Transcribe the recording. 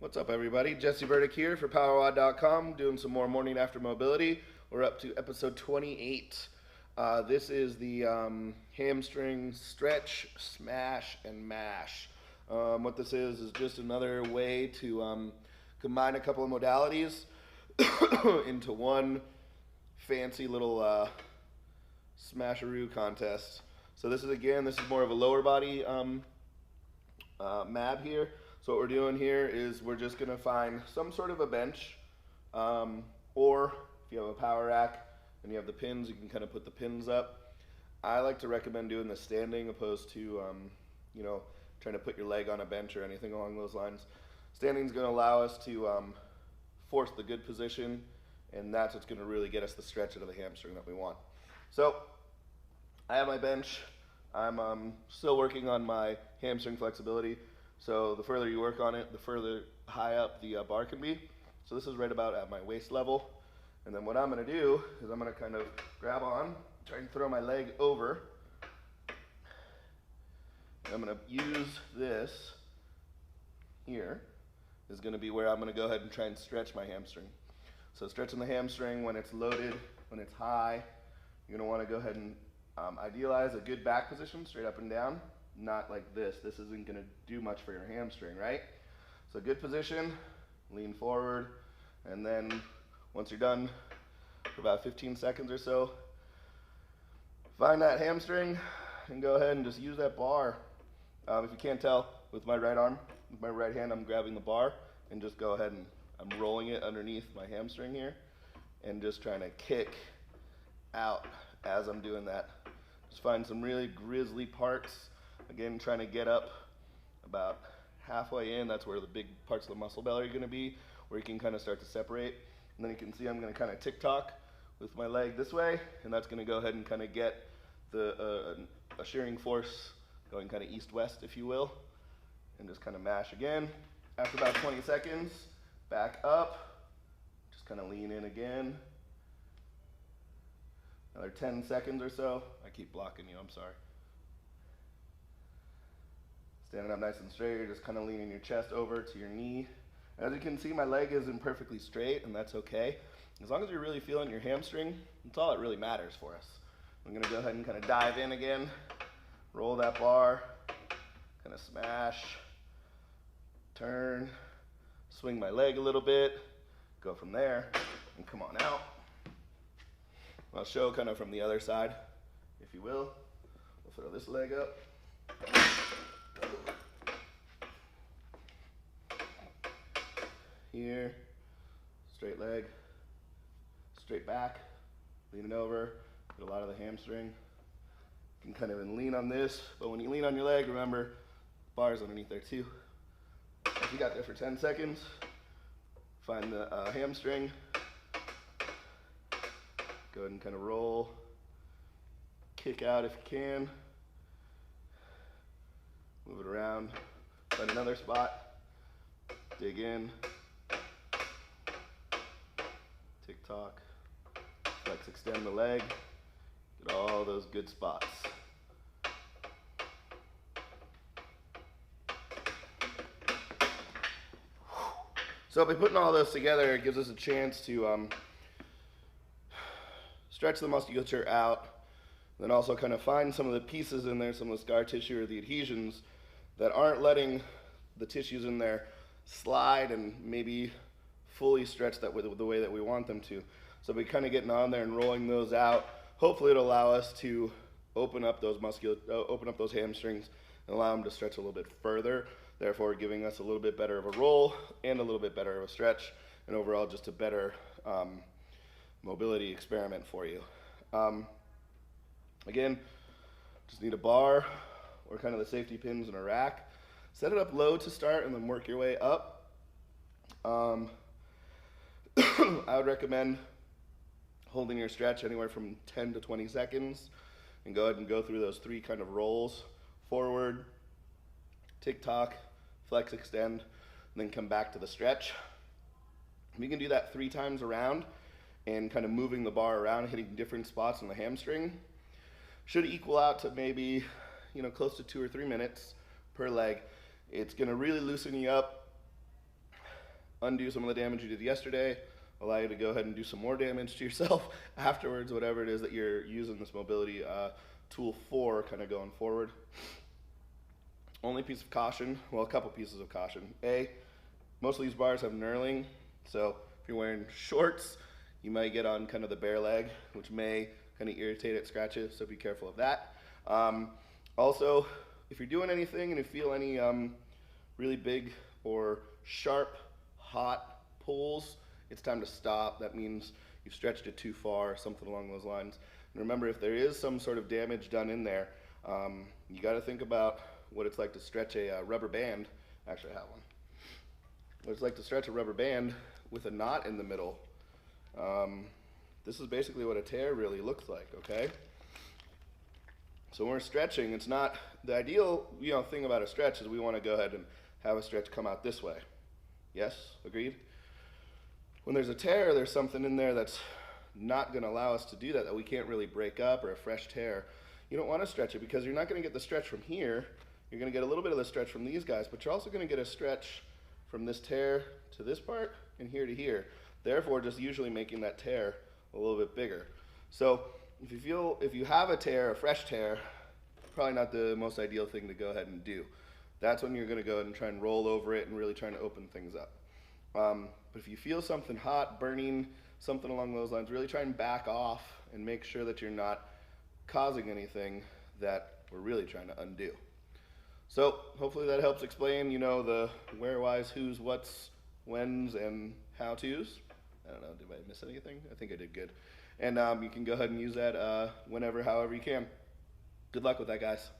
What's up, everybody? Jesse Burdick here for powerwad.com, doing some more morning after mobility. We're up to episode 28. This is the hamstring stretch, smash, and mash. What this is just another way to combine a couple of modalities into one fancy little smasharoo contest. So this is more of a lower body mab here. So what we're doing here is we're just going to find some sort of a bench, or if you have a power rack and you have the pins, you can kind of put the pins up. I like to recommend doing this standing opposed to, trying to put your leg on a bench or anything along those lines. Standing is going to allow us to force the good position, and that's what's going to really get us the stretch out of the hamstring that we want. So I have my bench. I'm still working on my hamstring flexibility. So the further you work on it, the further high up the bar can be. So this is right about at my waist level. And then what I'm going to do is I'm going to kind of grab on, try and throw my leg over. And I'm going to use this here is going to be where I'm going to go ahead and try and stretch my hamstring. So stretching the hamstring when it's loaded, when it's high, you're going to want to go ahead and idealize a good back position, straight up and down. Not like this. This isn't going to do much for your hamstring, right? So good position, lean forward, and then once you're done for about 15 seconds or so, find that hamstring and go ahead and just use that bar. If you can't tell, with my right arm, with my right hand, I'm grabbing the bar and just go ahead and I'm rolling it underneath my hamstring here and just trying to kick out as I'm doing that. Just find some really grisly parts. Again, trying to get up about halfway in. That's where the big parts of the muscle belly are going to be, where you can kind of start to separate. And then you can see I'm going to kind of tick-tock with my leg this way, and that's going to go ahead and kind of get the a shearing force going kind of east-west, if you will, and just kind of mash again. After about 20 seconds, back up, just kind of lean in again. Another 10 seconds or so. I keep blocking you, I'm sorry. Standing up nice and straight, you're just kind of leaning your chest over to your knee. As you can see, my leg isn't perfectly straight, and that's okay. As long as you're really feeling your hamstring, that's all that really matters for us. I'm going to go ahead and kind of dive in again, roll that bar, kind of smash, turn, swing my leg a little bit, go from there, and come on out. I'll show kind of from the other side, if you will. We'll throw this leg up. Here, straight leg, straight back, leaning over, get a lot of the hamstring. You can kind of even lean on this, but when you lean on your leg, remember, bar's underneath there too. If you got there for 10 seconds, find the hamstring, go ahead and kind of roll, kick out if you can, move it around, find another spot, dig in, tick-tock, flex, extend the leg, get all those good spots. So by putting all those together, it gives us a chance to stretch the musculature out, then also kind of find some of the pieces in there, some of the scar tissue or the adhesions that aren't letting the tissues in there slide and maybe fully stretch that with the way that we want them to. So by kind of getting on there and rolling those out, hopefully it'll allow us to open up those hamstrings and allow them to stretch a little bit further, therefore giving us a little bit better of a roll and a little bit better of a stretch, and overall just a better mobility experiment for you. Again, just need a bar or kind of the safety pins in a rack. Set it up low to start and then work your way up. I would recommend holding your stretch anywhere from 10 to 20 seconds and go ahead and go through those three kind of rolls: forward, tick-tock, flex, extend, and then come back to the stretch. We can do that 3 times around and kind of moving the bar around, hitting different spots on the hamstring. Should equal out to maybe, close to 2 or 3 minutes per leg. It's going to really loosen you up undo some of the damage you did yesterday, allow you to go ahead and do some more damage to yourself afterwards, whatever it is that you're using this mobility tool for kind of going forward. Only piece of caution, well, a couple pieces of caution. A, most of these bars have knurling, so if you're wearing shorts, you might get on kind of the bare leg, which may kind of irritate it, scratch it, so be careful of that. Also, if you're doing anything and you feel any really big or sharp, hot pulls, it's time to stop. That means you've stretched it too far, something along those lines. And remember, if there is some sort of damage done in there, you got to think about what it's like to stretch a rubber band. Actually, I have one. What it's like to stretch a rubber band with a knot in the middle. This is basically what a tear really looks like, okay? So when we're stretching, it's not, the ideal thing about a stretch is we want to go ahead and have a stretch come out this way. Yes, agreed? When there's a tear, there's something in there that's not going to allow us to do that we can't really break up, or a fresh tear. You don't want to stretch it because you're not going to get the stretch from here. You're going to get a little bit of the stretch from these guys, but you're also going to get a stretch from this tear to this part and here to here. Therefore, just usually making that tear a little bit bigger. So if you have a tear, a fresh tear, probably not the most ideal thing to go ahead and do. That's when you're going to go ahead and try and roll over it and really trying to open things up. But if you feel something hot, burning, something along those lines, really try and back off and make sure that you're not causing anything that we're really trying to undo. So hopefully that helps explain, the where, whys, whos, whats, whens, and how-tos. I don't know, did I miss anything? I think I did good. And you can go ahead and use that whenever, however you can. Good luck with that, guys.